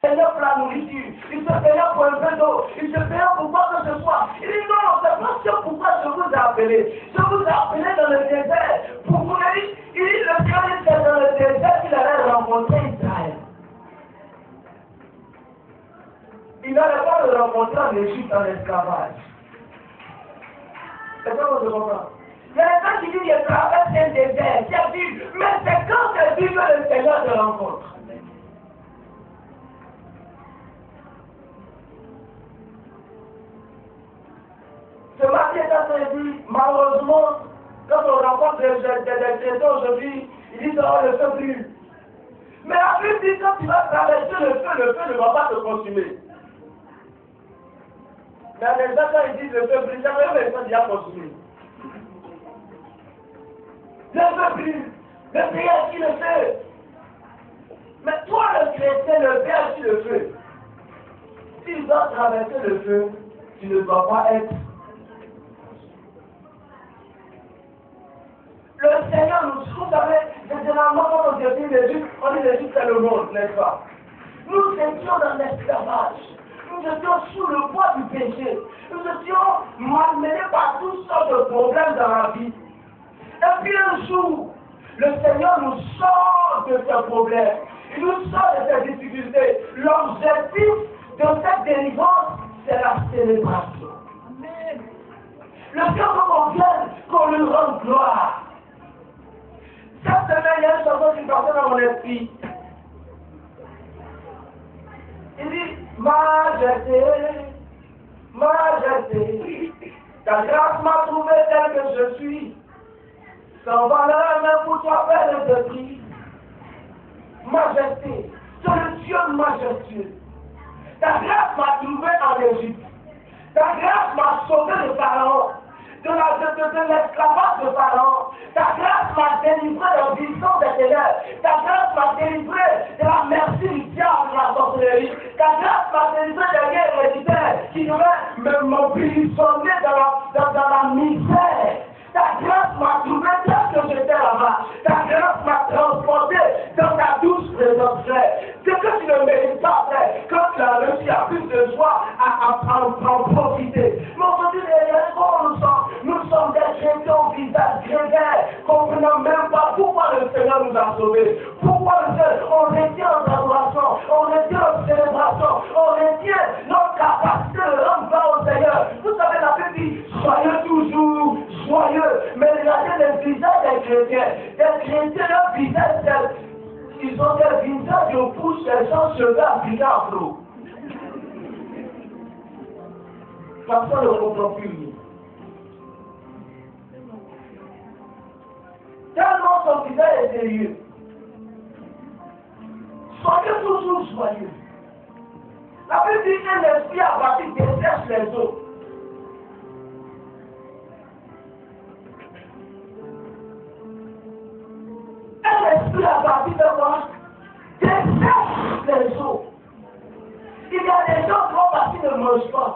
payait pour la nourriture, il se payait pour un peu d'eau, il se payait pour quoi que ce soit. Il dit non, c'est pas ce pourquoi je vous ai appelé. Je vous ai appelé dans le désert pour vous dire, il dit le Seigneur était dans le désert qu'il allait rencontrer Israël. Il n'allait pas le rencontrer en Égypte en esclavage. C'est ça que je comprends. Il y a des gens qui disent qu'il traverse un désert, qui a dit, mais c'est quand c'est dit que le Seigneur te rencontre. Ce matin, quand on dit, malheureusement, quand on rencontre des chrétiens aujourd'hui, ils disent, oh, le feu brûle. Mais la Bible dit, quand tu vas traverser le feu ne va pas te consumer. Mais les gens, quand ils disent le feu brûle, ça veut dire qu'il y a consumé. Le feu brûle, le Père qui le feu. Mais toi, le chrétien, le Père qui le feu. Si tu dois traverser le feu, tu ne dois pas être. Le Seigneur nous savez, généralement quand on dit l'Égypte, on dit l'Égypte c'est le monde, n'est-ce pas? Nous étions dans l'esclavage. Nous étions sous le poids du péché. Nous étions malmenés par toutes sortes de problèmes dans la vie. Et puis un jour, le Seigneur nous sort de ce problème. Il nous sort de ces difficultés. L'objectif de cette délivrance, c'est la célébration. Amen. Le Seigneur qu'on vienne, qu'on lui rende gloire. Cette semaine, il y a une chanson qui passait dans mon esprit. Il dit, Majesté, Majesté, ta grâce m'a trouvé tel que je suis. Sans valeur, même pour toi, Père de prix. Majesté, c'est le Dieu majestueux. Ta grâce m'a trouvé en Égypte. Ta grâce m'a sauvé de Pharaon, de l'esclavage de Pharaon. Ta grâce m'a délivré de la vision des ténèbres. Ta grâce m'a délivré de la merci du diable de la sorcellerie. Ta grâce m'a délivré des liens héréditaires qui devaient m'emprisonner dans la misère. Ta grâce m'a trouvé tel que j'étais là-bas. Ta grâce m'a transporté dans ta douce présence, frère. Ce que tu ne mérites pas, frère, quand tu as réussi à plus de joie à en profiter. Mais aujourd'hui, nous sommes des chrétiens au visage grégaire, comprenant même pas pourquoi le Seigneur nous a sauvés. Pourquoi le Seigneur, on retient en adoration, on retient en célébration, on retient notre capacité de rendre gloire au Seigneur. Vous savez, la Bible dit, soyez toujours joyeux. Mais regardez les visages des chrétiens. Les chrétiens, leur visage, ils ont des visages de pousse des gens cheveux à briller en flot. Personne ne comprend plus. Tellement son visage est sérieux. Soyez toujours joyeux. La Bible dit que l'esprit abattu dessèche les eaux. L'esprit abattu de quoi? Dessèche les eaux. Il y a des gens qui ne mangent pas.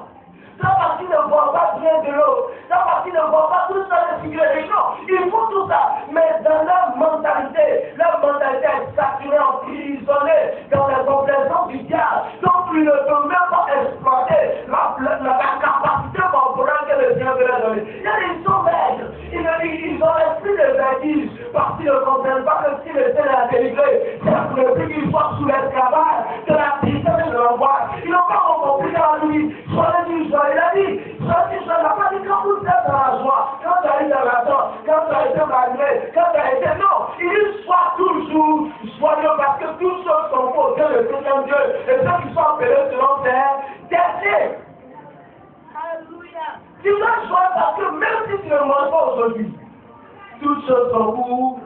Parce qu'ils ne boivent pas bien de l'eau. Parce qu'ils ne boivent pas tout ça de sécurité. Non, ils font tout ça. Mais dans leur mentalité est saturée, emprisonnée dans les complaisances du diable. Donc ils ne peuvent même pas exploiter la capacité corporelle que le Seigneur veut leur donner. Il y a des gens maigres. Ils ont l'esprit de vertige. Parce qu'ils ne comprennent pas que si le Seigneur a délivré, c'est pour ne plus qu'ils soient sous l'esclavage de la tristesse de l'angoisse. Ils n'ont pas compris dans lui. Il a dit, il n'a pas dit quand vous êtes dans la joie, quand tu as eu dans la joie, quand tu as été malgré, quand tu as été. Non, il soit toujours joyeux parce que tous ceux sont faux, Dieu le Seigneur Dieu, et ceux qui sont appelés selon ses desseins. Alléluia. Tu dois joie parce que même si tu ne manges pas aujourd'hui, toutes choses sont pour.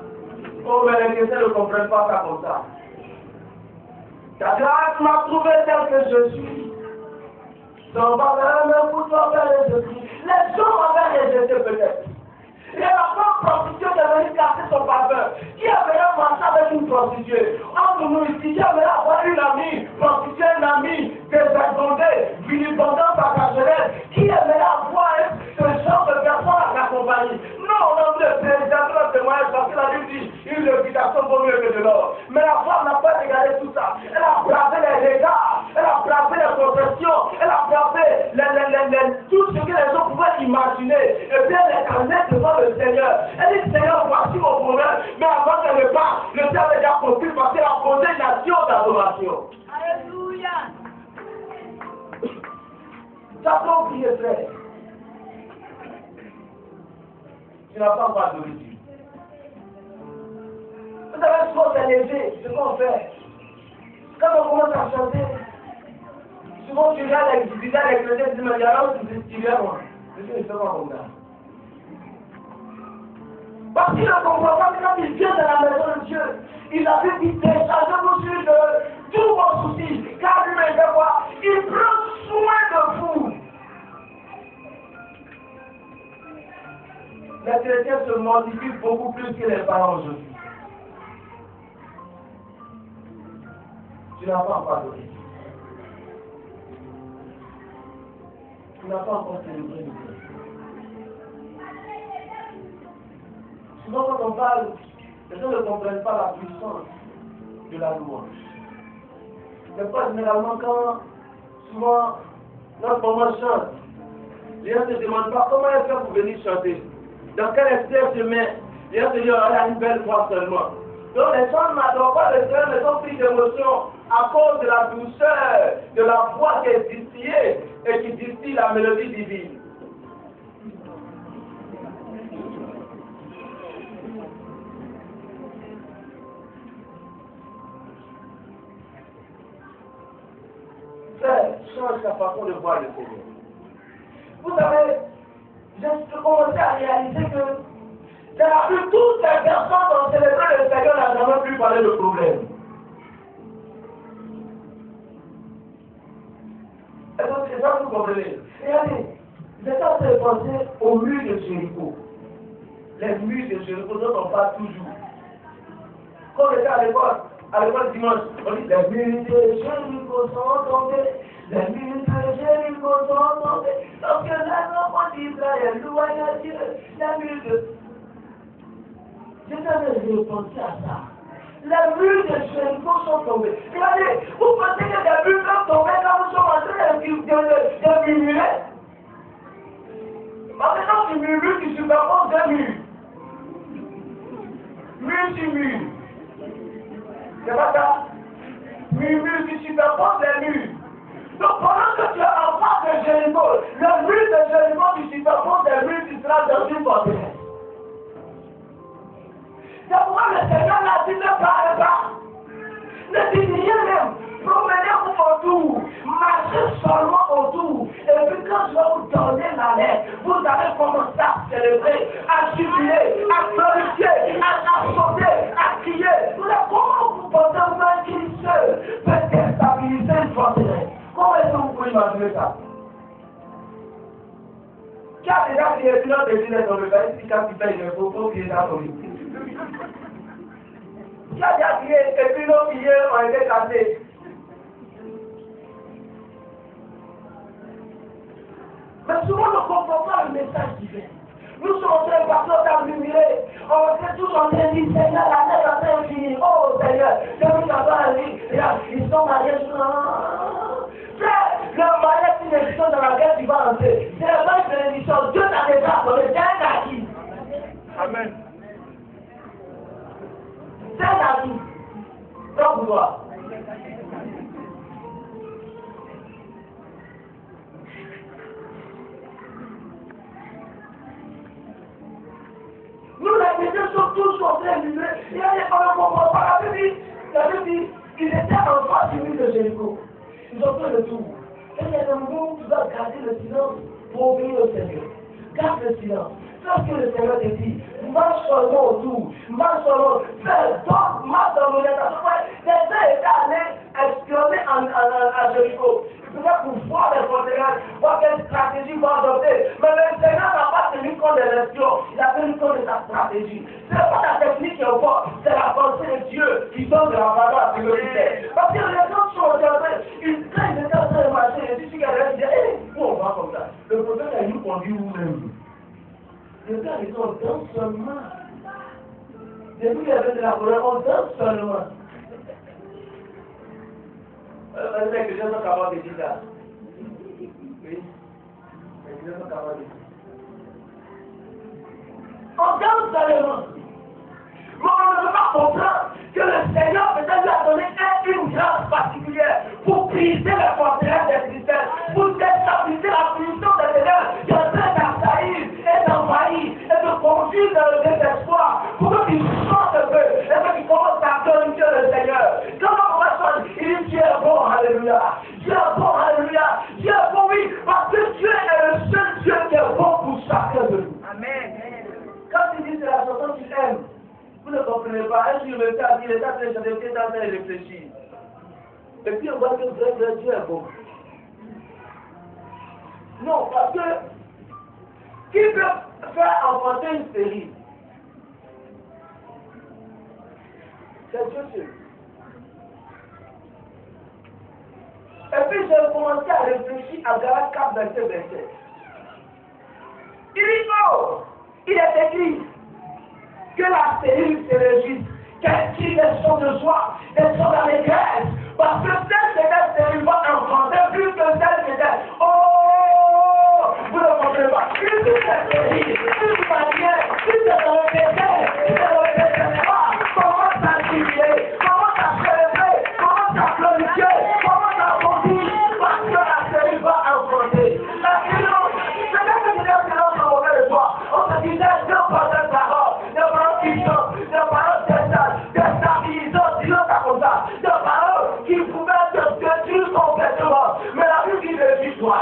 Oh, mais les chrétiens ne comprennent pas ça comme ça. Ta grâce m'a trouvé tel que je suis. Sans valeur, même pour toi, faire les esprits. Les gens avaient rejeté peut-être. Et la femme prostituée est venue casser son parfum. Qui aimerait marcher avec une prostituée? Entre nous ici, j'aimerais avoir une amie prostituée, une amie désagondée, vilipendante occasionnelle. Qui aimerait avoir ce genre de personne à l'accompagner? Non, on a voulu présenter le témoignage parce que la Bible dit une réputation vaut mieux que de l'or. Mais la femme n'a pas regardé tout ça. Elle a bravé les regards imaginer. Et puis elle est allée devant le Seigneur. Elle dit, Seigneur, voici mon problème. Mais avant qu'elle ne parte, le Seigneur a déjà compris parce qu'elle a posé une action d'adoration. Alléluia. Tu as pas oublié, frère. Tu n'as pas encore adoré Dieu. Vous savez ce qu'on s'est léger, ce qu'on fait. Quand on commence à chanter, souvent tu regardes avec du visage avec le tête, tu dis, mais il y a un qui dit, moi. Je dis, fais moi comme ça. Parce qu'il ne comprend pas que quand il vient dans la maison de Dieu, il a vu qu'il déchargez-vous sur de tous vos soucis. Car lui-même, fait quoi? Il prend soin de vous. Les chrétiens se modifient beaucoup plus que les parents aujourd'hui. Tu n'as pas encore adoré. Tu n'as pas encore célébré le Dieu. Souvent quand on parle, les gens ne comprennent pas la puissance de la louange. C'est pas généralement quand, souvent, notre maman chante, les gens ne se demandent pas comment elle fait pour venir chanter. Dans quel esprit elle se met. Les gens se disent, elle a une belle voix seulement. Donc les gens n'adorent pas le Seigneur, mais sont pris d'émotion à cause de la douceur, de la voix qui est distillée et qui distille la mélodie divine. Frère, change ta façon de voir le Seigneur. Vous savez, j'ai commencé à réaliser que dans la rue, toutes les personnes ont célébré le Seigneur n'a jamais pu parler de problème. Est-ce que vous comprenez? Regardez, j'étais en train de penser aux murs de Jéricho. Les murs de Jéricho dont on parle toujours. Quand on était à l'école dimanche, on dit les murs de Jéricho sont tombés. Les murs de Jéricho sont tombés. Lorsque les enfants d'Israël louaient Dieu, les murs de... J'étais en train de penser à ça. Les murs de Jéricho sont tombés. Regardez, vous pensez que les murs peuvent tomber quand nous sommes en train de murmurer? Parce que quand tu murmures, tu superposes deux murs. Mur sur mur. C'est pas ça? Mur, tu superposes les murs. Donc pendant que tu es en face de Jéricho, le mur de Jéricho, tu superposes les murs, tu seras dans une forteresse. C'est pourquoi le Seigneur l'a dit, ne parlez pas. Ne dites rien même. Promenez-vous autour. Marchez seulement autour. Et puis quand je vais vous donner la lettre, vous allez commencer à célébrer, à jubiler, à glorifier, à sauter, à crier. Comment vous pensez vous-même qu'il seul peut déstabiliser une forteresse? Comment est-ce que vous pouvez imaginer ça? Qui a déjà crié sur notre désir dans le pays, si quand tu payes les faux, faut crier dans ton lit. Qui a déjà crié et puis nos billets ont été cassés? Mais souvent, nous ne comprenons pas le message divin. Nous sommes en train de passer à murmurer. On est tous en train de dire, Seigneur, la terre est en train de finir. Oh Seigneur, je vous pas dit, ils sont mariés. Frère, le mariage, c'est une édition dans laquelle tu vas entrer. C'est pas une édition. Dieu t'a déjà accordé. C'est un acquis. Amen. C'est un acquis. Donc, toi. Nous, les chrétiens, sommes tous en train de vivre. Il y a des femmes qui ne comprennent pas. La Bible dit, ils étaient en face du mur de Jéricho. Ils ont fait le tour. Et il y a des moments où tu dois garder le silence pour obéir au Seigneur. Garde le silence. Fais ce que le Seigneur te dit. Marche seulement autour. Marche seulement. Marche dans l'orientation. Les gens étaient allés espionner à Jéricho. Ils pouvaient pour voir les forteresses, voir quelle stratégie va adopter. Mais le Seigneur n'a pas tenu compte des espions. Il a tenu compte de sa stratégie. Ce n'est pas la technique qui est forte, c'est la pensée de Dieu qui donne de la valeur à ce que il fait. Parce que les gens sont en train, quand ils étaient en train de marcher, les disciples disaient, hé, on va comme ça. Le problème est nous conduit nous-mêmes. Le gars, ils ont danse seulement. Depuis qu'il y avait de la colère, on danse seulement. Les gens sont capables de dire ça. Oui. Les gens sont capables de dire ça. On danse dans le monde. Mais on ne peut pas comprendre que le Seigneur peut-être lui a donné une grâce particulière pour briser les forteresses des tristesses, pour déstabiliser la puissance des ténèbres qui est en train d'assaillir et d'envahir et de conduire dans le désespoir, pour que tu chantes un peu et que tu commences à glorifier le Seigneur. Quand on va chanter, il dit Dieu est bon, alléluia. Dieu est bon, alléluia. Dieu est bon, oui, parce que Dieu est le seul Dieu qui est bon pour chacun de nous. Amen. Quand il dit c'est la chanson qu'il aime, vous ne comprenez pas. Un jour, le père a dit, il est en train de chanter, il est en train de réfléchir. Et puis on voit que Dieu est bon. Non, parce que qui peut faire enfanter une série? C'est Dieu seul. Et puis j'ai commencé à réfléchir à Galates 4, verset. Il dit non, il est écrit que la cellule se réjouisse, qu'elle crie des sons de joie, des sons d'allégresse, parce que cette cellule va enfanter plus que celle qui était. Oh, vous ne comprenez pas. Plus que cette cellule, plus manière, plus que dans le désert, plus que dans le désert, commence à jubiler, commence à célébrer, commence à glorifier, commence à bondir, parce que la cellule va enfanter. La cellule, c'est là que nous avons mauvais de toi. On se disait, Dieu parle de parole. Des paroles déstabilisantes, disons ça comme ça, des paroles qui pouvaient te détruire complètement. Mais la Bible dit réjouis-toi,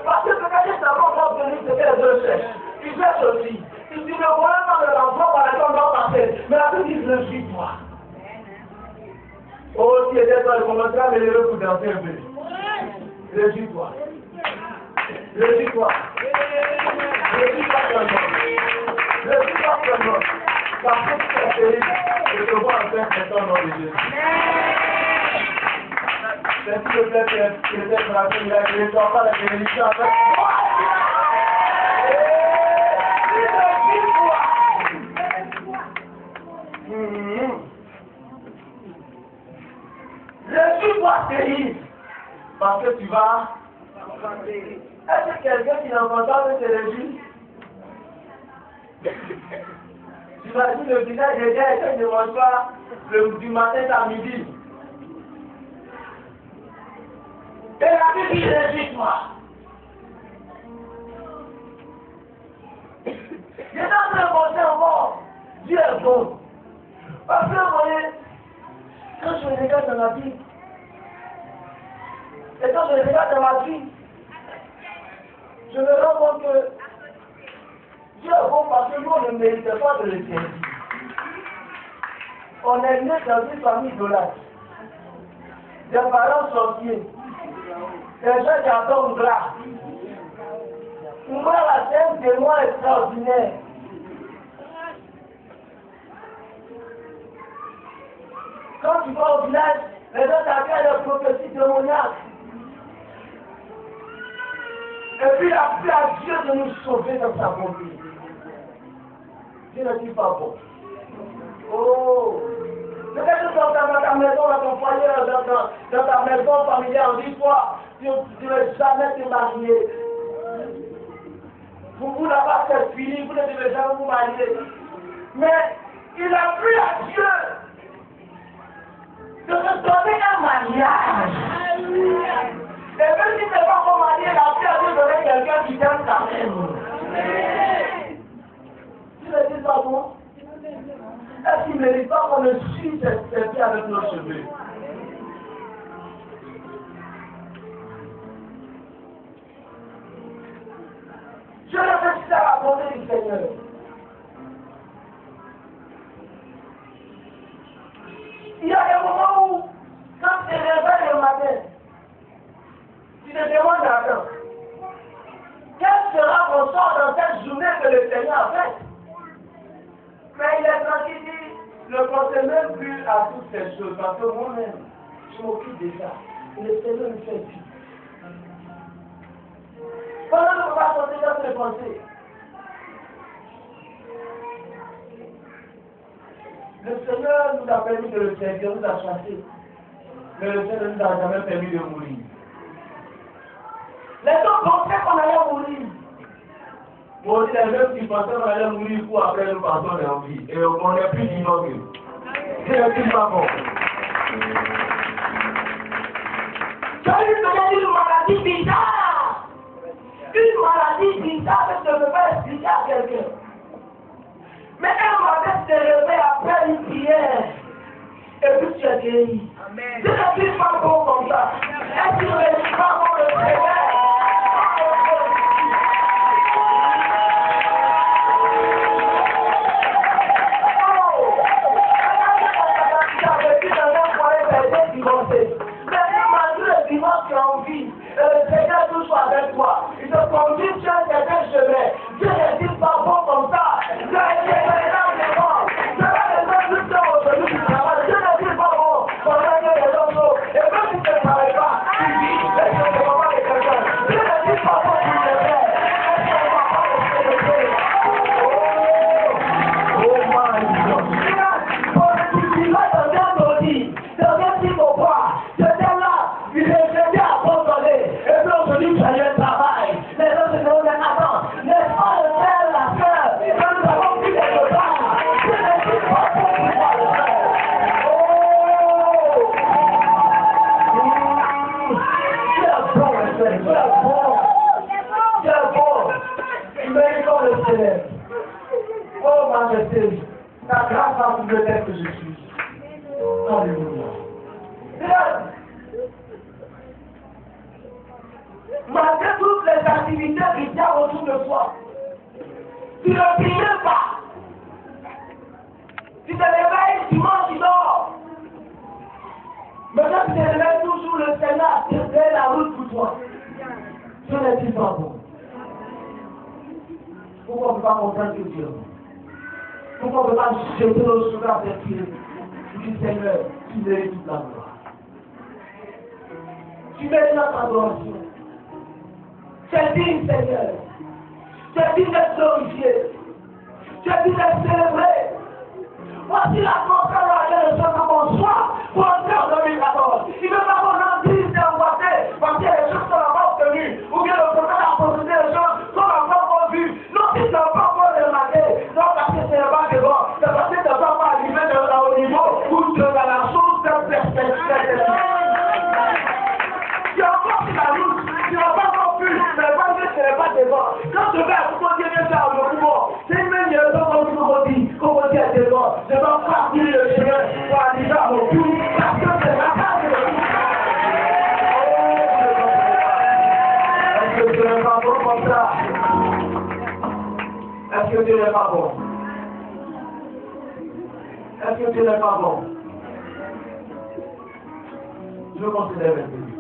parce que peut-être que avant qu'on venir, c'était les deux chefs. Tu sais aussi, si tu ne voulais pas de l'enfant par exemple dans le passé, mais la Bible dit réjouis-toi. Oh, si était toi, je commencerai à me lever pour danser un peu. Réjouis-toi. Réjouis-toi. Réjouis-toi seulement. Réjouis-toi seulement. Parce que tu es terrible. Je te vois en faire maintenant au nom de Jésus. C'est tout le peuple qui était frappé, il a créé ton pas la bénédiction avec moi. Réjouis-toi terrible. Parce que tu vas. Est-ce que quelqu'un qui n'entend pas se réjouit? J'imagine le visage des gens qui ne mangent pas du matin à midi. Et la Bible dit réjouis-toi. Je suis en train de penser encore. Dieu est bon. Parce que vous voyez, quand je me regarde dans la Bible, et quand je regarde dans la Bible, je me rends compte que Dieu est bon parce que nous, on ne méritait pas de le servir. On est né dans une famille idolâtre. Des parents sorciers. Des gens qui adorent gras. Moi, la scène de moi extraordinaire. Quand tu vas au village, les gens t'appellent des prophéties démoniaques. Et puis il a plu à Dieu de nous sauver dans sa bonté. Dieu ne dit pas bon. Oh! Peut-être que dans ta maison, dans ton foyer, dans ta maison familiale, on dit toi, tu ne devais jamais te marier. Vous n'avez pas cette fini, vous ne devez jamais vous marier. Mais il a plu à Dieu de te donner un mariage. Et même si tu n'es pas encore marié, la vie a dû donner quelqu'un qui t'aime quand même. Tu ne dis pas bon? Est-ce qu'il ne mérite pas qu'on le suive cette vie avec nos cheveux? Je réfléchis à la bonté du Seigneur. Il y a des moments où, quand tu te réveilles le matin, tu te demandes attends, quel sera mon sort dans cette journée que le Seigneur a faite? Mais il est tranquille, il dit, ne pensez même plus à toutes ces choses, parce que moi-même, je m'occupe de ça. Et le Seigneur me fait vivre. Pendant que vous va sortir dans ses pensées, le Seigneur nous a permis de le servir, nous a chassé. Mais le Seigneur ne nous a jamais permis de mourir. Les gens pensaient qu'on allait mourir. Moi, les mêmes qui pensaient qu'on allait mourir pour après nous passons en vie. Et on n'est plus vivant que. C'est pas bon. Salut, peut-être une maladie bizarre. Une maladie bizarre que je ne peux pas expliquer à quelqu'un. Mais un matin, tu te réveilles après une prière. Et puis tu es guéri. Ce n'est pas bon comme ça. Est-ce que ne pas bon le réveil? Seigneur tout soit avec toi. Il te conduit sur un certain chemin. Dieu ne dit pas bon comme ça. Dieu est les morts. Dieu est les hommes tout temps aujourd'hui qui travaillent. Dieu ne dit pas bon. Pour régler les hommes. Et même si tu ne travailles pas, tu vis. Et tu ne comprends pas les quelqu'un. Dieu ne dit pas bon pour le faire. Oh my God. Tu vas dans un audit. Dans un petit pouvoir. Tu étais là. Il est abandonné. Et puis aujourd'hui, tu as eu un travail. Les autres se demandent, attends, n'est-ce pas le frère, la sœur, quand nous avons pris des repas, je ne suis pas pour pouvoir le faire. Tu es bon, le Seigneur, tu es bon. Tu es bon. Méritons le Seigneur. Oh, majesté, ta grâce a trouvé tel que je suis. Alléluia. Malgré toutes les activités qu'il y a autour de toi, tu ne prières pas. Tu te réveilles dimanche, tu dors. Maintenant, tu te réveilles toujours, le Seigneur a préparé la route pour toi. Ce n'est pas bon. Pourquoi on ne peut pas comprendre que Dieu? Pourquoi on ne peut pas jeter nos souliers à tes pieds? Tu dis, Seigneur, tu mérites toute la gloire. Tu mérites notre adoration. C'est digne, Seigneur. C'est digne d'être glorifié. C'est digne d'être célébré. Voici l'atmosphère dans laquelle nous sommes en soi pour entrer en 2014. Il ne veut pas qu'on en dise des angoissés parce qu'il y a des choses qu'on n'a pas obtenues. Ou bien le prophète a possédé des choses qu'on n'a pas encore vues. Non, si tu n'as pas encore remarqué, non, parce que ce n'est pas que bon. C'est parce que tu n'as pas arrivé au niveau où tu es dans la chose de perspective. Tu as encore sur la route. Tu n'as pas encore pu. Ce n'est pas devant. Quand je vais à tout Dieu vient faire le pouvoir, c'est une même raison comme tu me dis, comme on dit à devant. Je dois parcourir le chemin pour arriver à mon but, parce que c'est ma part de le Est-ce que Dieu n'est pas bon comme ça? Est-ce que Dieu n'est pas bon? Est-ce que Dieu n'est pas bon? Je considère maintenant.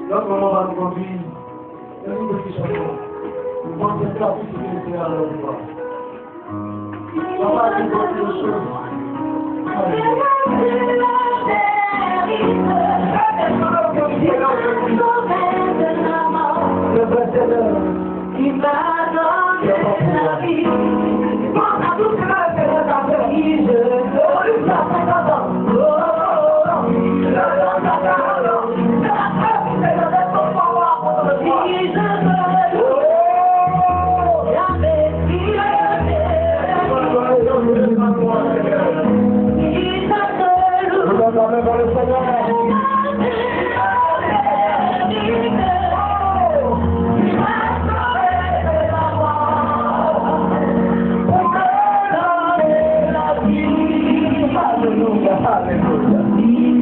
Notre moment va nous conduire. Une petite chanson. Nous concentrer à tout ce que le Seigneur a leur gloire. On va dire d'autres choses. Le vrai Seigneur qui m'a donné la vie. Pense à tout ce que le Seigneur t'a fait.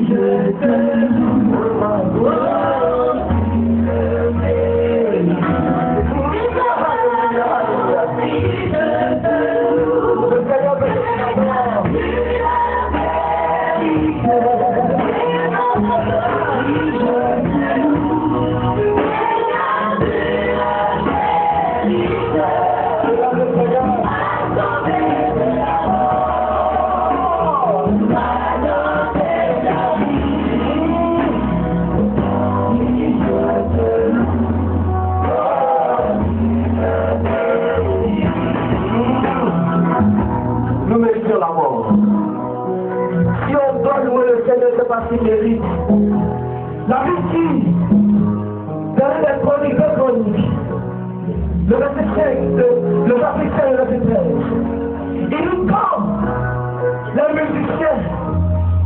Je te parce qu'il mérite. La victime, dans les chroniques, Le verset 5, le chapitre 5, le verset 13. Il nous comme les musiciens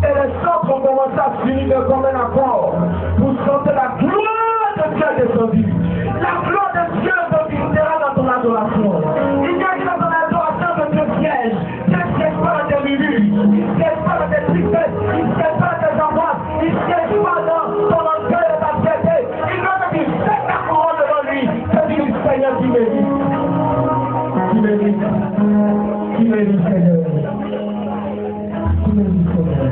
et les chants ont commencé à s'unir comme un accord pour chanter la gloire de Dieu descendue. La gloire de Dieu te visitera dans ton adoration. Il y a que dans ton adoration que Dieu siège. Dieu ne siège pas dans tes minutes, il ne siège pas dans tes tristesses, il ne siège pas dans tes angoisses, il ne siège pas dans ton orgueil et ta fierté. Il veut que tu fais ta couronne devant lui. C'est du Seigneur qui mérite. Qui mérite. Qui mérite, Seigneur. Qui mérite, Seigneur.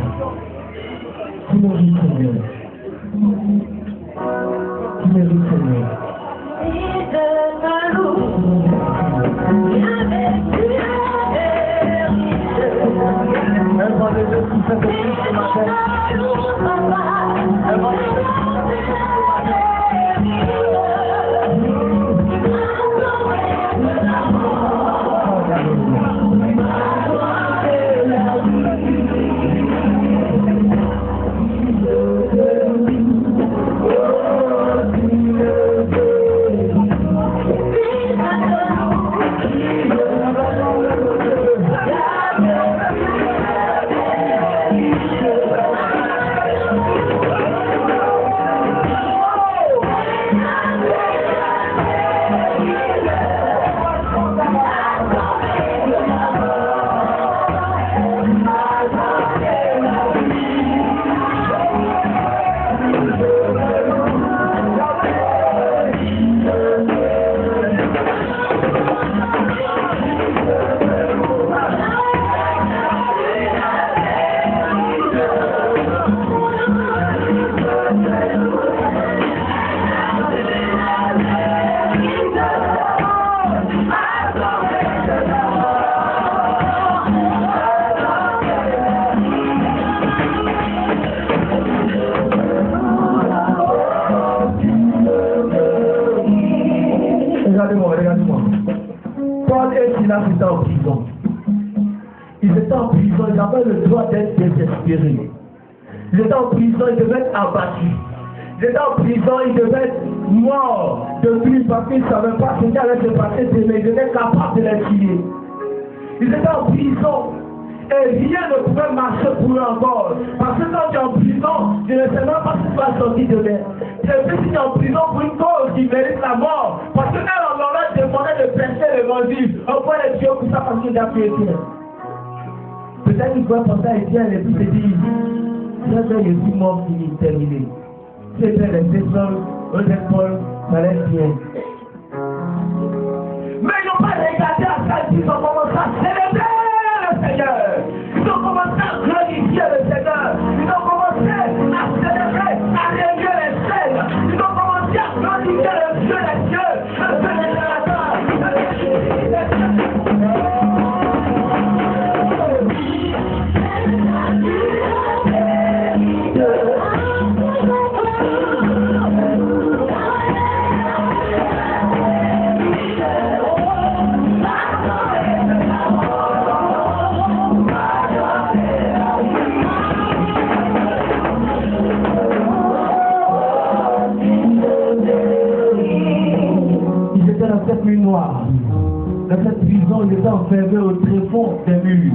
Qui mérite, Seigneur. Qui mérite, Seigneur. Regardez-moi. Paul et Silas étaient en prison. Ils étaient en prison, ils avaient le droit d'être désespérés. Ils étaient en prison, ils devaient être abattus. Ils étaient en prison, ils devaient être morts depuis parce qu'ils ne savaient pas ce qui allait se passer demain. Ils étaient capables de les tuer. Ils étaient en prison. Et rien ne pouvait marcher pour eux encore. Parce que quand tu es en prison, tu ne sais même pas si tu vas sortir demain. Et puis si tu es en prison pour une cause qui mérite la mort. Parce qu'elle on leur demandait de prêcher l'évangile. On peut les tuer pour ça parce qu'il a tué Étienne. Peut-être qu'il pourrait penser à Étienne et puis se dire, je suis mort, fini, terminé. Si tu es resté seul, au Paul, ça allait bien. Mais ils n'ont pas regardé à ça, ils ont commencé à célébrer le Seigneur. Ils ont commencé à glorifier le Seigneur. Ils ont commencé à célébrer, à régler les scènes. Ils ont commencé à glorifier le Dieu des dieux, le Dieu des créateurs, cette nuit noire, dans cette prison, il était enfermé au tréfonds des murs,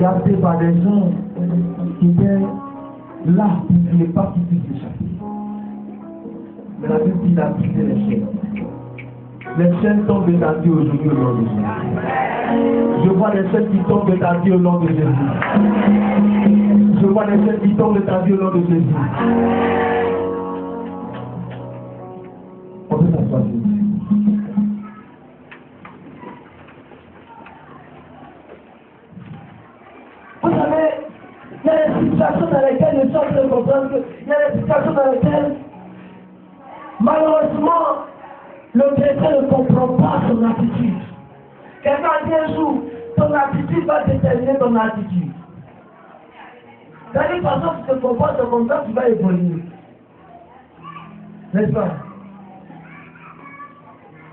gardé par des gens qui étaient là pour qu'il n'ait pas qu'il puisse échapper. Mais la Bible dit qu'il a brisé les chaînes. Les chaînes tombent de ta vie aujourd'hui au nom de Jésus. Je vois des chaînes qui tombent de ta vie au nom de Jésus. Je vois des chaînes qui tombent de ta vie au nom de Jésus. On peut s'asseoir. Vous savez, il y a des situations dans lesquelles les gens peuvent comprendre qu'il y a des situations dans lesquelles, malheureusement, le chrétien ne comprend pas son attitude. Quelqu'un dit un jour, ton attitude va déterminer ton attitude. C'est-à-dire, par exemple, si tu te comportes comme ça, tu vas évoluer. N'est-ce pas?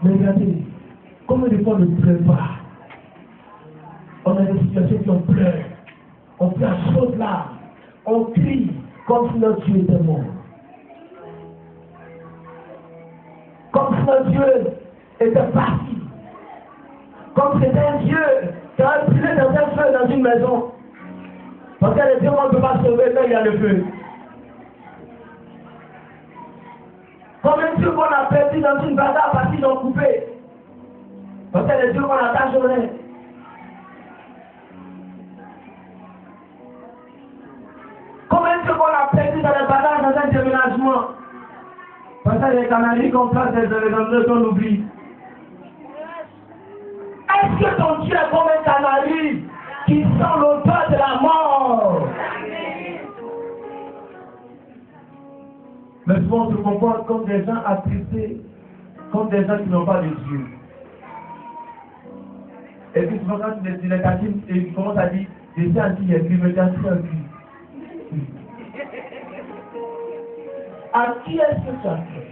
Mais regardez, comment des fois on ne prépare. On a des situations qui ont pleuré. On fait la chose là. On crie comme si notre Dieu était mort. Comme si notre Dieu était parti. Comme c'était un Dieu qui a brûlé dans un feu dans une maison. Parce que les dieux, on ne peut pas sauver quand il y a le feu. Comme un Dieu qu'on a perdu dans une bagarre parce qu'ils ont coupé. Parce que les dieux qu'on attache au nez. Comme un Dieu qu'on a perdu dans les bagarres dans un déménagement. Parce que les canaries qu'on place des événements qu'on oublie. Est-ce que ton Dieu est comme un canari qui sent l'odeur de la mort? Mais souvent on se comporte comme des gens attristés, comme des gens qui n'ont pas de Dieu. Et puis souvent quand tu les taquines, et tu commences à dire, je suis anti-écrit, mais tu es anti-écrit. À qui est-ce que tu as fait?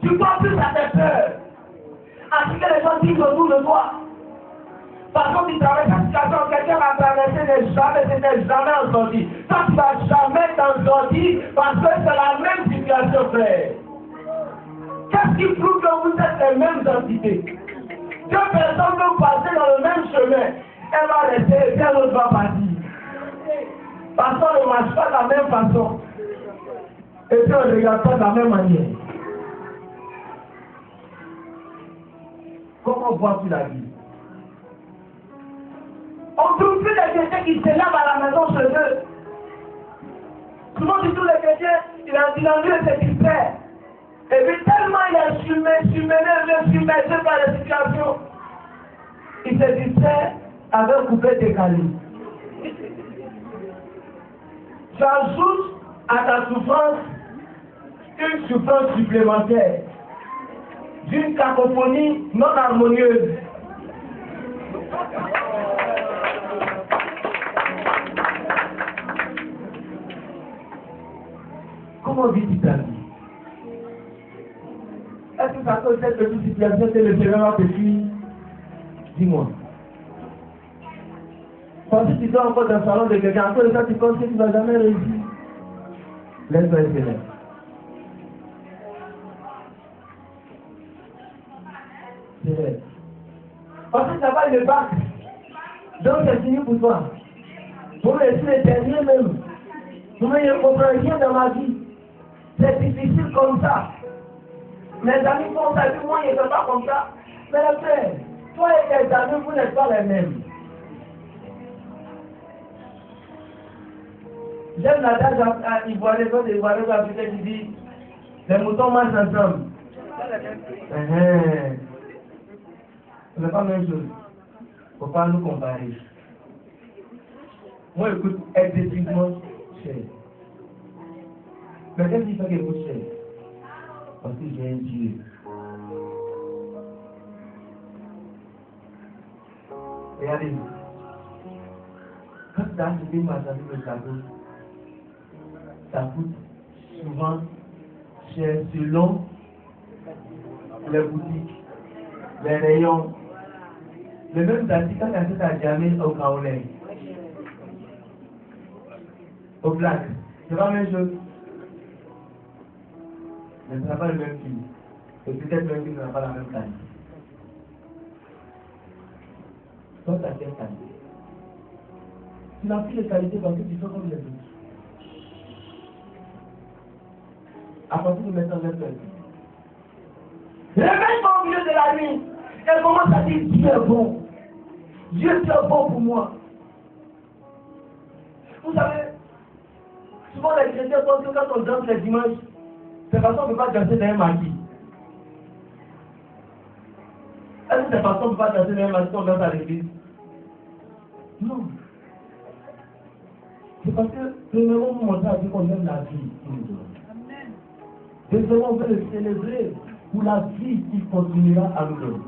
Tu crois plus à tes peurs. À ce que les gens disent autour de toi. Par contre, tu traverses une situation, quelqu'un va traverser, c'était jamais en sortie. Toi, tu ne vas jamais t'en sortir parce que c'est la même situation, frère. Qu'est-ce qui prouve que vous êtes les mêmes entités? Deux personnes peuvent passer dans le même chemin. Elle va rester et puis l'autre va partir. Parce qu'on ne marche pas de la même façon. Et puis on ne regarde pas de la même manière. Comment vois-tu la vie? On trouve plus les chrétiens qui se lavent à la maison chez eux. Souvent, du tout, les chrétiens, il a envie de se distraire. Et puis, tellement il est submergé par les situations, il se distrait avec un couplet décalé. Tu ajoutes à ta souffrance une souffrance supplémentaire d'une cacophonie non harmonieuse. Comment vis-tu ta vie? Est-ce que ça cause cette petite situation que le Seigneur a péché? Dis-moi. Parce que tu dois encore dans le salon de quelqu'un, encore de ça tu penses que tu ne vas jamais réussir. Laisse-moi essayer. C'est vrai. Parce que ça va le bac. Donc c'est fini pour toi. Pour me laisser le dernier même. Pour me ne comprends rien dans ma vie. C'est difficile comme ça. Mes amis font ça, puis moi, ils ne font pas comme ça. Mais le frère, toi et tes amis, vous n'êtes pas les mêmes. J'aime l'adage ivoirien, quand les Ivoiriens africains qui dit les moutons mangent ensemble. Ce n'est pas la même chose. Il ne faut pas nous comparer. Moi, écoute, excessivement cher. Mais qu'est-ce qui fait qu'il coûte cher? Parce que j'ai un Dieu. Regardez, quand tu as acheté une marchandise de cadeau, ça coûte souvent cher selon les boutiques, les rayons. Le même plastique, quand tu achètes à Djamé au Kaolin, au Black, c'est pas la même chose. Mais ce n'est pas le même film. Et peut-être même qu'il n'a pas la même qualité. Toi, tu as quelle qualité? Tu n'as plus de qualité parce que tu fais comme les autres. À partir de maintenant, je vais. Réveille-toi au milieu de la nuit. Elle commence à dire Dieu est bon. Dieu est bon pour moi. Vous savez, souvent les chrétiens pensent que quand on danse les dimanches, c'est parce qu'on ne peut pas danser dans un maquis. Est-ce que c'est parce qu'on ne peut pas danser dans un maquis qu'on danse à l'église? Non. C'est parce que premièrement, vous montrez à Dieu qu'on aime la vie. Deuxièmement, on veut le célébrer pour la vie qui continuera à nous donner.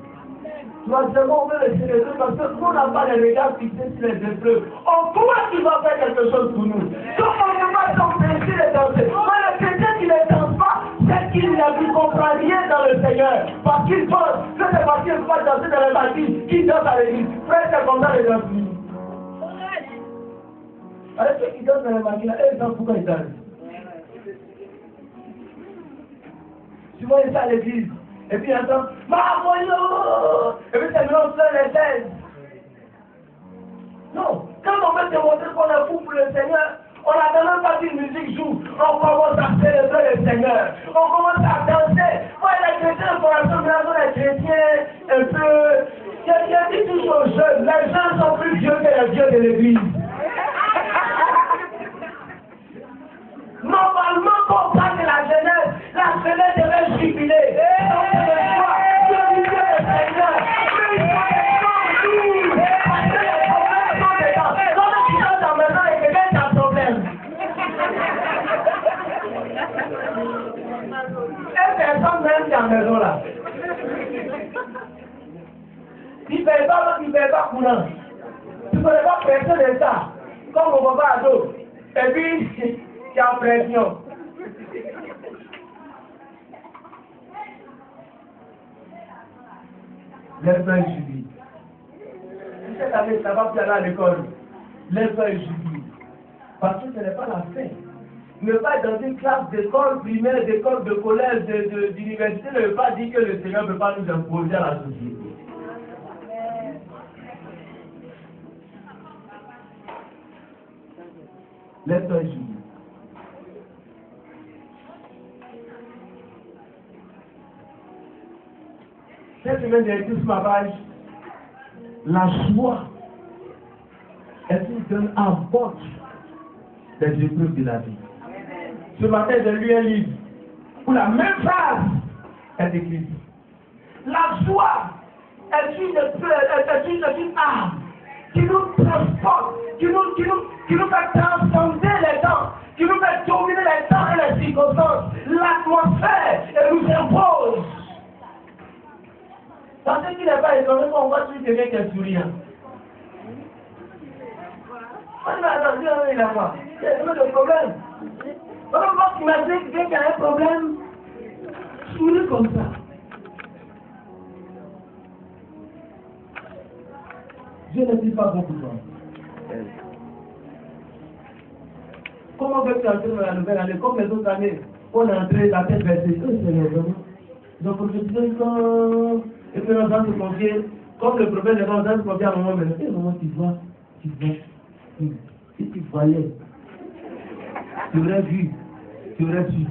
Troisièmement, on veut le célébrer parce que nous n'avons pas les regards fixés sur les épreuves. On croit qu'il va faire quelque chose pour nous. Donc on ne peut pas s'empêcher de danser. Mais le chrétien qui ne danse pas, c'est qu'il ne comprend rien dans le Seigneur. Parce qu'il pense que c'est parce qu'il ne peut pas danser dans les bâtiments qu'il danse à l'église. Frère, c'est comme ça les danses. Alors ceux qui dansent dans les bâtiments, ils dansent pourquoi ils dansent? Tu vas ici à l'église. Et puis il entend, Mamoyo! Et puis c'est maintenant sur les chaises. Non, quand on veut démontrer qu'on est fou pour le Seigneur, on n'a même pas dit musique joue. On commence à célébrer le Seigneur. On commence à danser. Moi, les chrétiens, pour l'instant, les chrétiens, un peu. Quelqu'un dit toujours aux jeunes, les jeunes sont plus vieux que les vieux de l'église. Normalement, quand on parle de la jeunesse devait jubiler. Donc, c'est le choix de jubiler le Seigneur. Mais il faut être sans nous. Parce que les problèmes sont dedans. Quand tu rentres dans la maison et quelqu'un a un problème. Et personne même qui est en maison là. Il ne paye pas courant. Tu ne connais pas personne de ça. Comme on va à dos. Et puis, il y a pression. Laisse-toi jubiler. Si cette année, ça va plus aller à l'école, laisse-toi jubiler. Parce que ce n'est pas la fin. Ne pas être dans une classe d'école primaire, d'école de collège, d'université, ne veut pas dire que le Seigneur ne peut pas nous imposer à la société. Laisse-toi jubiler. Cette semaine, j'ai écrit sur ma page, la joie est une donne à bord des épreuves de la vie. Ce matin, j'ai lu un livre où la même phrase est écrite. La joie est une arme qui nous transporte, qui nous fait transcender les temps, qui nous fait dominer les temps et les circonstances. L'atmosphère, elle nous impose. Parce qu'il n'est pas étonné qu'on voit toujours quelqu'un qui est souriant. On dit, attends, il a quoi? Il y a jamais de problème. On va imaginer quelqu'un qui a un problème, sourit comme ça. Je ne dis pas beaucoup de temps. Comment veux-tu entrer dans la nouvelle année? Comme les autres années, on est entré la tête baissée. Donc, je disais quand. Et puis, on va se confier, comme le prophète de on va se confier à un moment, mais à un moment, tu vois. Si tu voyais, tu aurais vu, tu aurais su.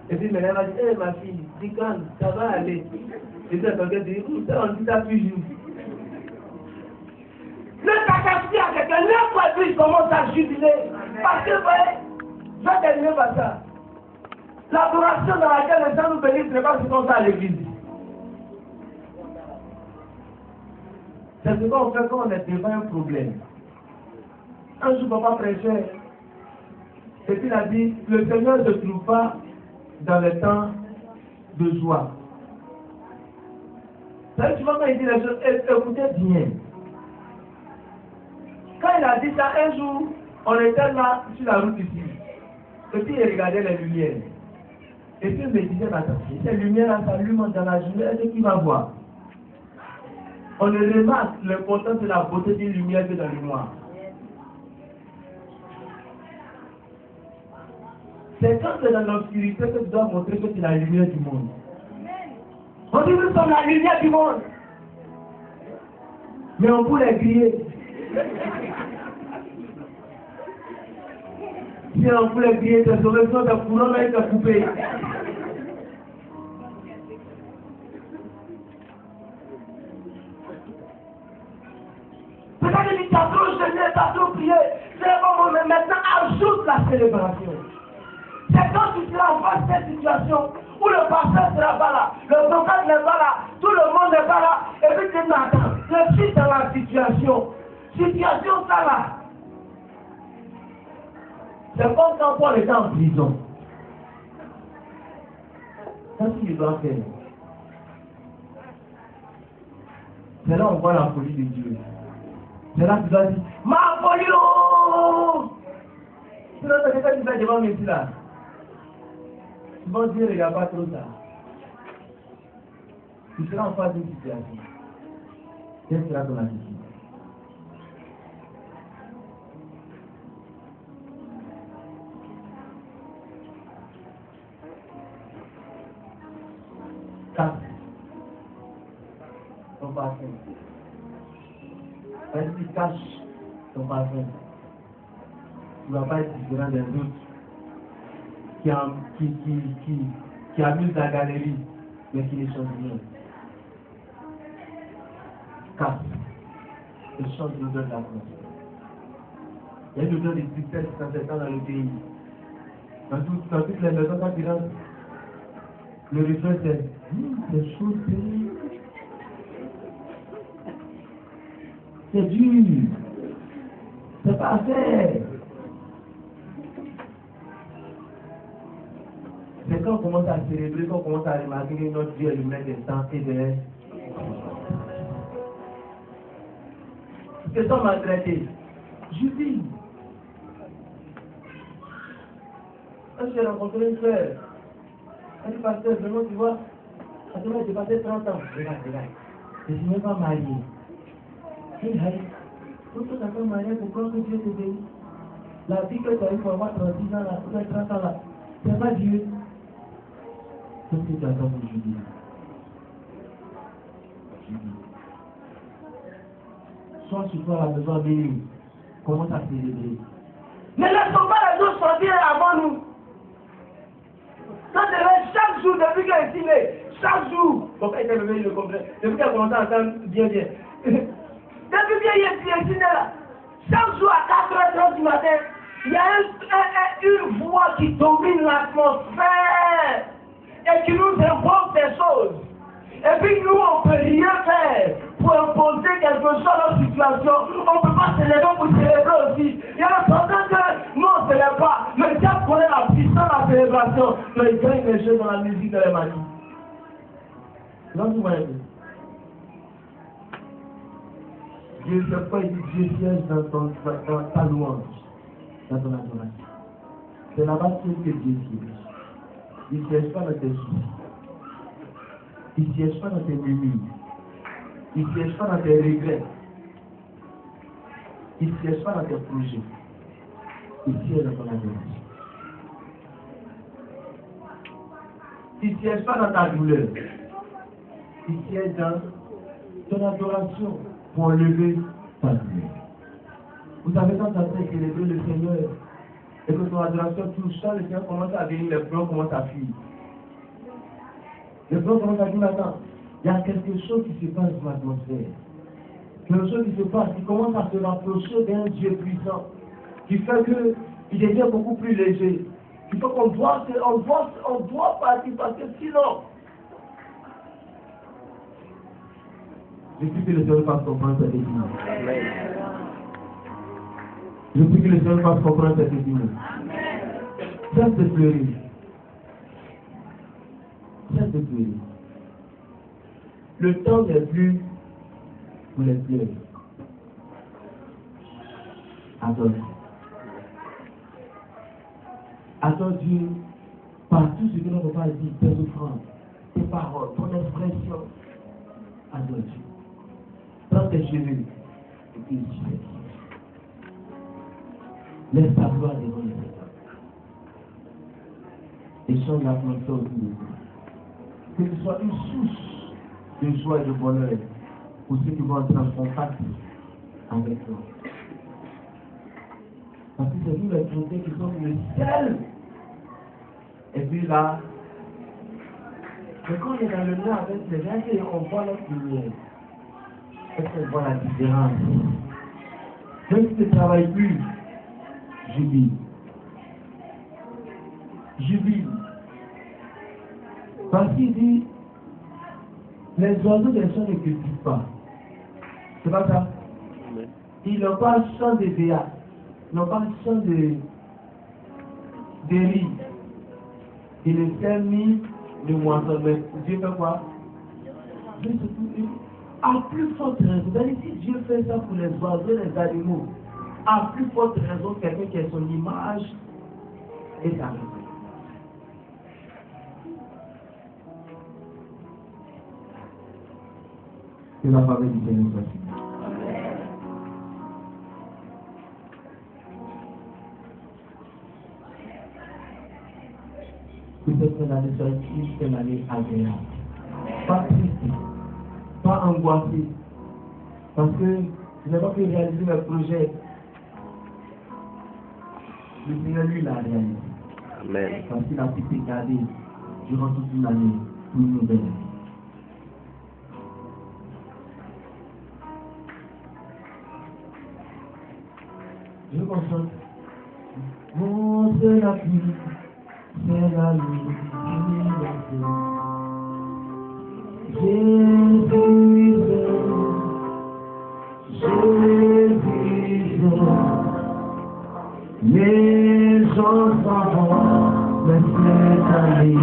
Et puis, maintenant, elle m'a dit, hé ma fille, dis calme, ça va aller. Et puis, elle dit, on dit ça toujours. Le cacastier à quelqu'un, n'importe quoi, il commence à jubiler. Parce que, vous voyez, je vais terminer par ça. L'adoration dans laquelle les gens nous bénissent, c'est pas ce qu'on fait à l'église. C'est ce qu'on fait quand on est devant un problème. Un jour, papa prêchait, et puis il a dit, le Seigneur ne se trouve pas dans les temps de joie. C'est souvent quand il dit les choses, écoutez bien. Quand il a dit ça, un jour, on était là sur la route ici. Et puis il regardait les lumières. Et puis il me disait, attends, si ces lumières s'allument dans la journée, est-ce qu'il va voir? On ne remarque l'importance de la beauté d'une lumière que dans le noir. C'est quand c'est dans l'obscurité que tu dois montrer que tu es la lumière du monde. On dit nous sommes la lumière du monde. Mais on peut les griller. Si on peut les griller, c'est sauvé, sinon c'est courant, mais c'est coupé. Peut-être que tu as trop jeûné, tu as trop prié. C'est bon, mais maintenant ajoute la célébration. C'est quand tu seras en face de cette situation où le pasteur ne sera pas là, le prophète n'est pas là, tout le monde n'est pas là, et puis tu dis, attends, je suis dans la situation. Situation ça là. C'est comme quand Paul était en prison. Qu'est-ce qu'il doit faire? C'est là où on voit la folie de Dieu. C'est là que tu dois dire, ma folie, oh! Sinon, c'est quelqu'un qui fait devant mes là. Souvent, Dieu ne regarde pas trop ça. Tu seras en face d'une situation. Quelle sera ton attitude? parfum. Quand tu caches ton parfum, tu ne vas pas être différent des autres qui amusent la galerie, mais qui ne changent rien. Cache et change l'odeur de la France. Il y a une odeur de tristesse qui s'entend dans le pays. Dans toutes les maisons, quand tu rentres, le refrain c'est chaud, c'est dur, c'est pas fait. C'est quand on commence à célébrer, quand on commence à remarquer que notre Dieu est le maître des temps et des... C'est ça maltraité. Je vis. J'ai rencontré une frère. Elle dit, pasteur, vraiment, tu vois, à ce moment, j'ai passé 30 ans. Regarde. Je ne suis même pas marié. Elle dit, pourquoi tu n'as pas marié, pourquoi que Dieu te bénit? La vie que tu as eu pour avoir 36 ans là, ou 30 ans là, c'est pas Dieu. Qu'est-ce que tu attends pour Julie? Sois sur toi à la maison bénie. Commence à célébrer. Ne laissons pas les autres sortir avant nous. Ça devait chaque jour, depuis qu'elle est ici, chaque jour. Donc, elle était levée, il le comprend. Depuis qu'elle commence à entendre bien. Depuis qu'elle est ici, là, chaque jour à 4h30 du matin, il y a une voix qui domine l'atmosphère et qui nous invoque des choses. Et puis nous, on ne peut rien faire pour imposer quelque chose dans notre situation. On ne peut pas célébrer pour célébrer aussi. Il y a pendant que nous, on ne célèbre pas. Mais le diable connaît la puissance de la célébration. Mais il gagne des choses dans la musique de la magie. Dieu, c'est pas il dit Dieu siège dans ta louange, dans ton adoration. C'est là-bas que Dieu siège. Il ne siège pas dans tes soucis. Il ne siège pas dans tes murmures. Il ne siège pas dans tes regrets. Il ne siège pas dans tes projets. Il siège dans ton adoration. Il ne siège pas dans ta douleur. Il siège dans ton adoration pour lever ta douleur. Vous savez, quand tu as célébré le Seigneur et que ton adoration touche, quand le Seigneur commence à venir, les plans commencent à fuir. Les plans commencent à dire maintenant, il y a quelque chose qui se passe dans l'atmosphère. Quelque chose qui se passe, qui commence à se rapprocher d'un Dieu puissant, qui fait qu'il devient beaucoup plus léger. Il faut qu'on doit partir parce que sinon, je prie que le Seigneur fasse comprendre cette église. Je prie que le Seigneur fasse comprendre cette église. Cesse de pleurer. Cesse de pleurer. Le temps n'est plus pour les pleurs. Adore. Adore Dieu par tout ce que notre papa dit, tes offrandes, tes paroles, ton expression. Adore Dieu. Prends tes cheveux et puis laisse ta gloire devant le Seigneur. Et change l'atmosphère autour de toi. Que tu sois une source de joie et de bonheur pour ceux qui vont entrer en contact avec toi. Parce que c'est nous les chrétiens qui sommes le sel. Et puis là, mais quand on est dans le lien avec les gens, on voit notre lumière. Est-ce qu'on voit la différence? Même si tu ne travailles plus, jubile. Jubile. Parce qu'il dit, les oiseaux des champs ne cultivent pas. C'est pas ça? Ils n'ont pas champ de béat. Ils n'ont pas champ de riz. Ils ne sèment ni de moisson. Mais Dieu fait quoi? Dieu se trouve à plus forte raison. C'est-à-dire, si Dieu fait ça pour les oiseaux et les animaux, à plus forte raison, quelqu'un qui a son image et sa raison. Que la famille du Seigneur soit ici. Que cette année soit une année agréable. Pas triste, pas angoissé, Parce que ce n'est pas que réaliser mes projets. Le Seigneur, lui, l'a réalisé. Amen. Parce qu'il a pu te garder durant toute une année pour nous bénir. Je constate. Montre la pluie, c'est la nuit, Jésus, les gens s'en vont, mais c'est aller.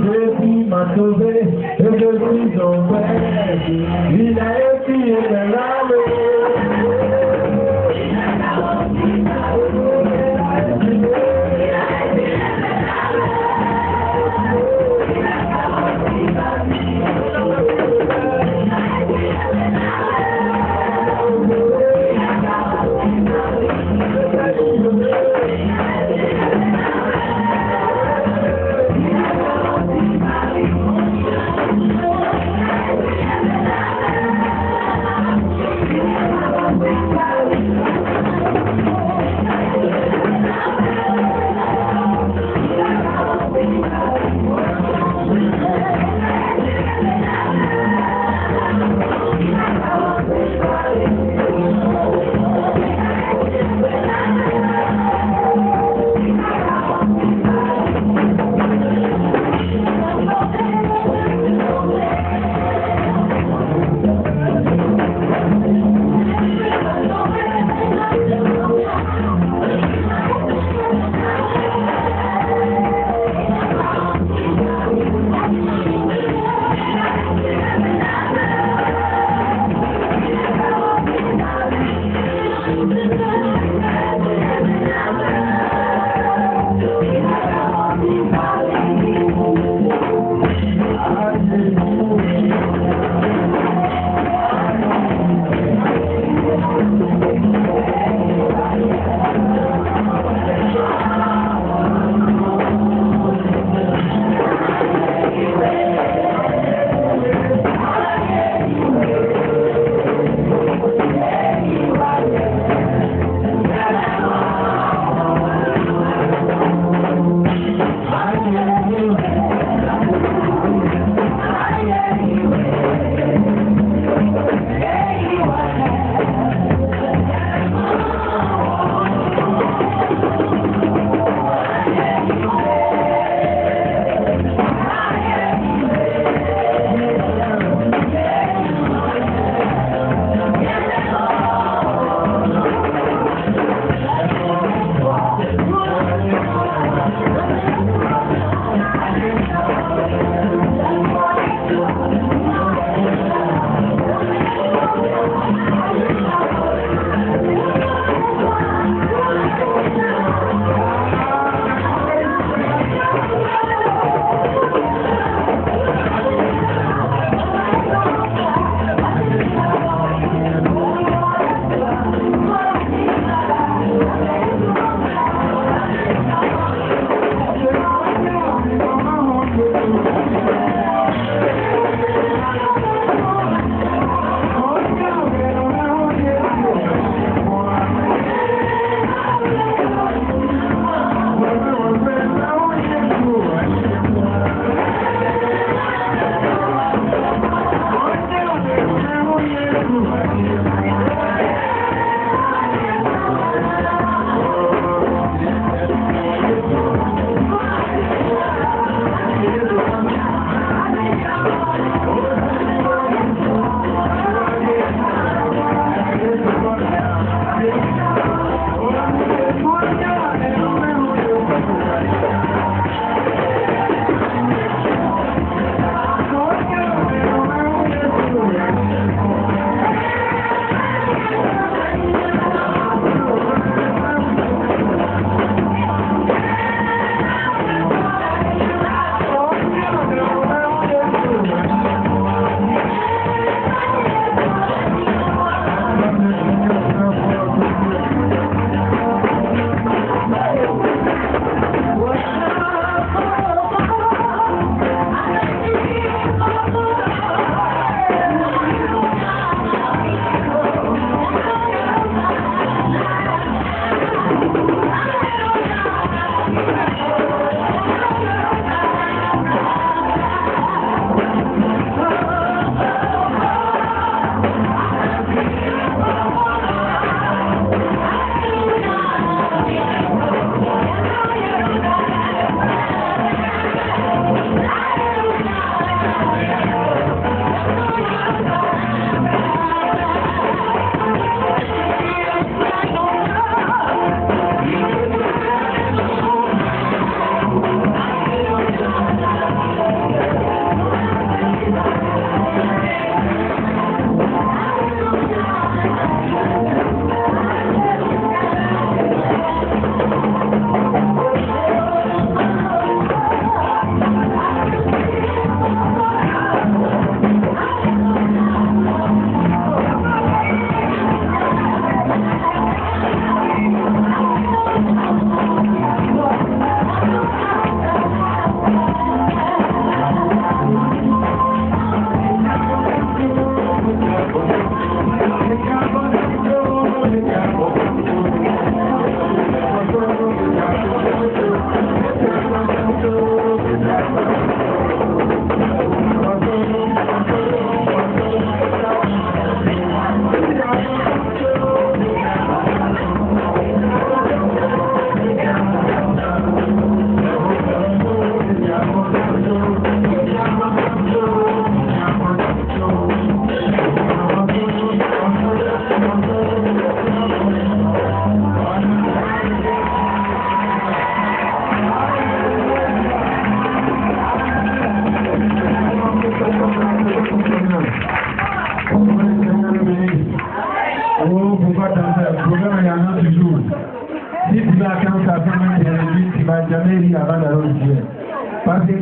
Jésus m'a sauvé et je suis en paix. Il a essuyé mes larmes.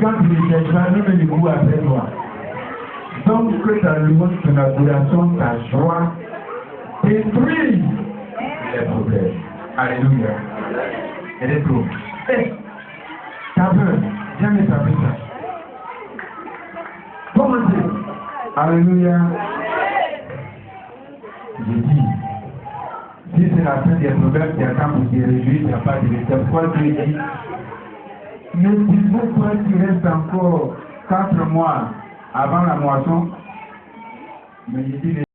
quand tu ne cherches pas, même le goût après toi. Donc que ta louange, ton adoration, ta joie détruise les problèmes. Alléluia. Elle est trop. Ta peur, jamais ta peur. Commencez. Alléluia. Je dis, si c'est la fin des problèmes qui attend pour te réjouir, il n'y a pas de résultat. Pourquoi Dieu dit, mais s'il vous plaît, qu'il reste encore 4 mois avant la moisson, mais je dis,